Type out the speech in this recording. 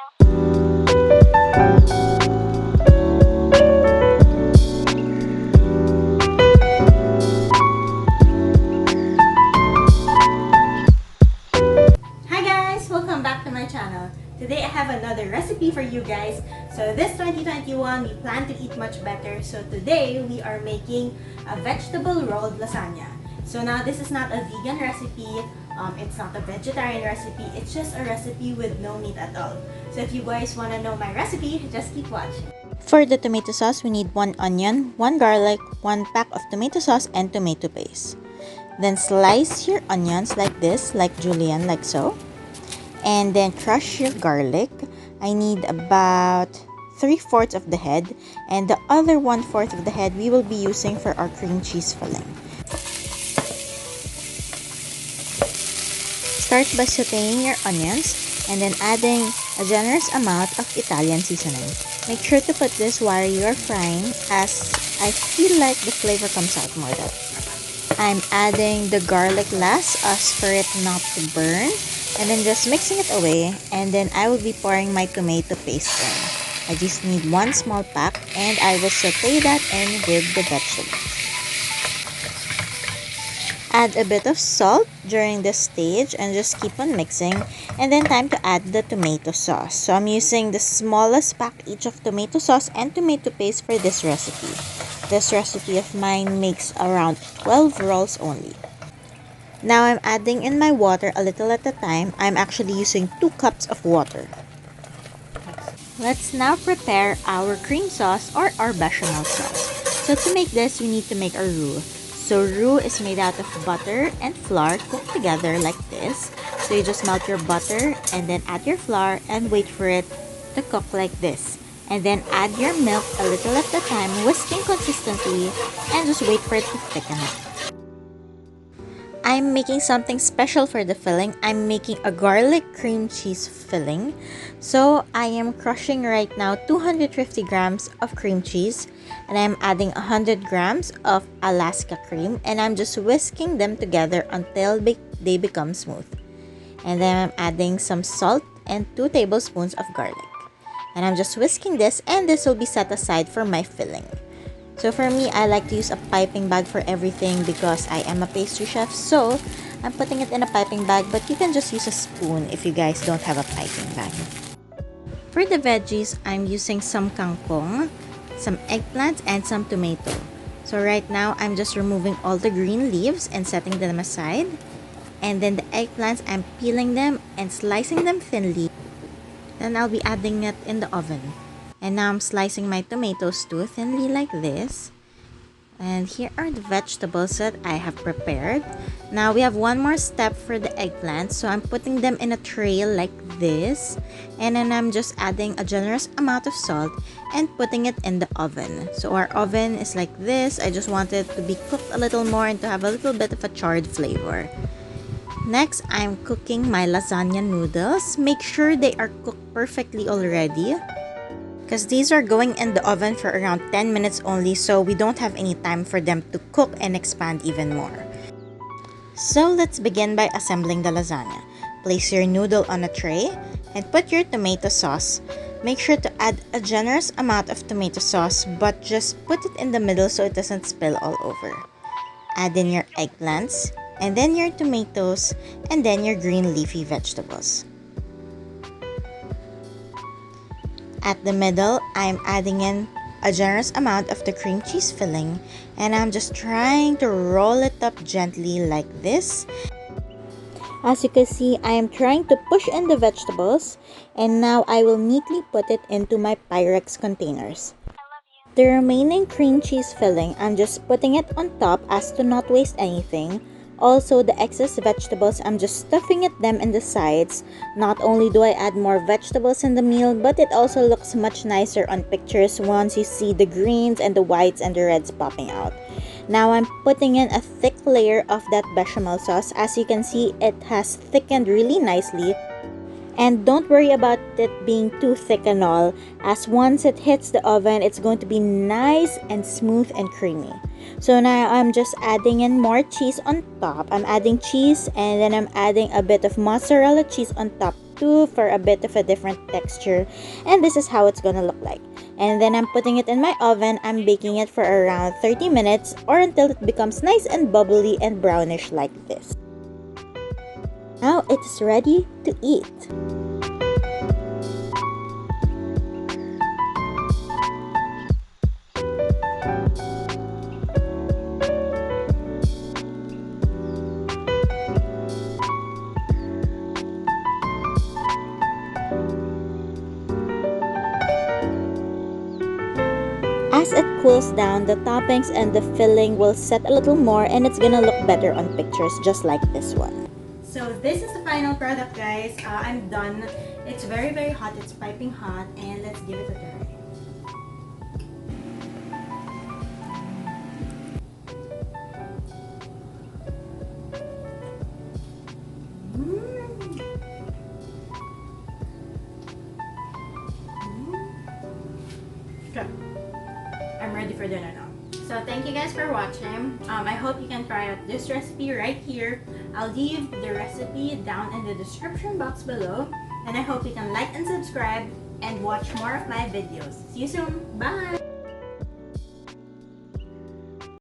Hi guys! Welcome back to my channel. Today I have another recipe for you guys. So this 2021, we plan to eat much better. So today we are making a vegetable rolled lasagna. So now this is not a vegan recipe. It's not a vegetarian recipe. It's just a recipe with no meat at all. So if you guys want to know my recipe, just keep watching. For the tomato sauce, we need 1 onion, 1 garlic, 1 pack of tomato sauce, and tomato paste. Then slice your onions like this, like julienne, like so. And then crush your garlic. I need about 3/4 of the head, and the other 1/4 of the head we will be using for our cream cheese filling. Start by sauteing your onions and then adding a generous amount of Italian seasoning. Make sure to put this while you are frying, as I feel like the flavor comes out more that. I'm adding the garlic last as for it not to burn, and then just mixing it away, and then I will be pouring my tomato paste in. I just need 1 small pack, and I will saute that in with the vegetables. Add a bit of salt during this stage and just keep on mixing, and then time to add the tomato sauce. So I'm using the smallest pack each of tomato sauce and tomato paste for this recipe. This recipe of mine makes around 12 rolls only. Now I'm adding in my water a little at a time. I'm actually using 2 cups of water. Let's now prepare our cream sauce or our bechamel sauce. So to make this, we need to make a roux. So roux is made out of butter and flour cooked together like this. So you just melt your butter and then add your flour and wait for it to cook like this. And then add your milk a little at a time, whisking consistently, and just wait for it to thicken up. I'm making something special for the filling. I'm making a garlic cream cheese filling. So I am crushing right now 250 grams of cream cheese, and I'm adding 100 grams of Alaska cream, and I'm just whisking them together until they become smooth. And then I'm adding some salt and 2 tablespoons of garlic. And I'm just whisking this, and this will be set aside for my filling. So for me, I like to use a piping bag for everything because I am a pastry chef. So I'm putting it in a piping bag, but you can just use a spoon if you guys don't have a piping bag. For the veggies, I'm using some kangkong, some eggplant, and some tomato. So right now, I'm just removing all the green leaves and setting them aside. And then the eggplants, I'm peeling them and slicing them thinly. Then I'll be adding it in the oven. And now I'm slicing my tomatoes too thinly like this. And here are the vegetables that I have prepared. Now we have one more step for the eggplant. So I'm putting them in a tray like this. And then I'm just adding a generous amount of salt and putting it in the oven. So our oven is like this. I just want it to be cooked a little more and to have a little bit of a charred flavor. Next, I'm cooking my lasagna noodles. Make sure they are cooked perfectly already, because these are going in the oven for around 10 minutes only, so we don't have any time for them to cook and expand even more. So let's begin by assembling the lasagna. Place your noodle on a tray and put your tomato sauce. Make sure to add a generous amount of tomato sauce, but just put it in the middle so it doesn't spill all over. Add in your eggplants, and then your tomatoes, and then your green leafy vegetables. At the middle, I'm adding in a generous amount of the cream cheese filling, and I'm just trying to roll it up gently like this. As you can see, I am trying to push in the vegetables, and now I will neatly put it into my Pyrex containers. The remaining cream cheese filling, I'm just putting it on top as to not waste anything. Also, the excess vegetables, I'm just stuffing them in the sides. Not only do I add more vegetables in the meal, but it also looks much nicer on pictures once you see the greens and the whites and the reds popping out. Now I'm putting in a thick layer of that bechamel sauce. As you can see, it has thickened really nicely. And don't worry about it being too thick and all, as once it hits the oven, it's going to be nice and smooth and creamy. So now I'm just adding in more cheese on top. I'm adding cheese, and then I'm adding a bit of mozzarella cheese on top too for a bit of a different texture. And this is how it's gonna look like. And then I'm putting it in my oven. I'm baking it for around 30 minutes or until it becomes nice and bubbly and brownish like this. Now it's ready to eat. As it cools down, the toppings and the filling will set a little more and it's gonna look better on pictures just like this one. So this is the final product, guys. I'm done. It's very, very hot. It's piping hot, and let's give it a try. Okay. I'm ready for dinner now. So thank you guys for watching. I hope you can try out this recipe right here. I'll leave the recipe down in the description box below. And I hope you can like and subscribe and watch more of my videos. See you soon. Bye!